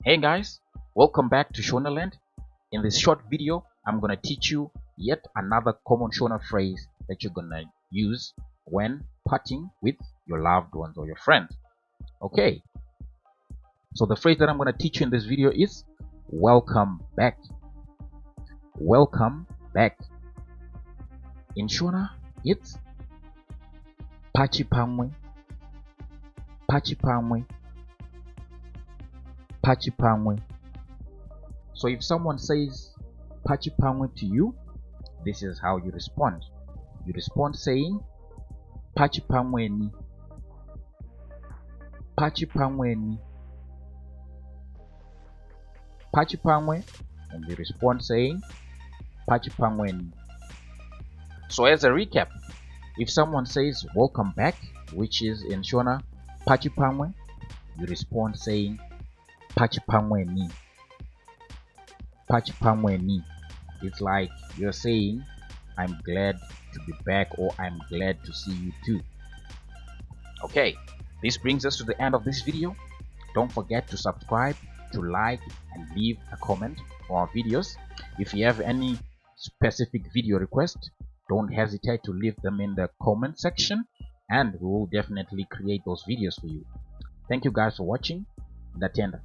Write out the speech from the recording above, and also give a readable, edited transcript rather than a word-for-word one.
Hey guys, welcome back to Shona Land. In this short video, I'm gonna teach you yet another common Shona phrase that you're gonna use when parting with your loved ones or your friends. Okay, so the phrase that I'm gonna teach you in this video is welcome back. Welcome back. In Shona, it's pachi pamwe, pachi pamwe, pachi pamwe. So if someone says pachi pamwe to you, this is how you respond. You respond saying pachi pamwe ni, pachi pamwe ni, pachi pamwe, and you respond saying pachi pamwe ni. So as a recap, if someone says welcome back, which is in Shona pachi pamwe, you respond saying pachi pamwe ni, pachi pamwe ni. It's like you're saying I'm glad to be back, or I'm glad to see you too. Okay, this brings us to the end of this video. Don't forget to subscribe, to like, and leave a comment for our videos. If you have any specific video requests, don't hesitate to leave them in the comment section, and we will definitely create those videos for you. Thank you guys for watching. Ndatenda.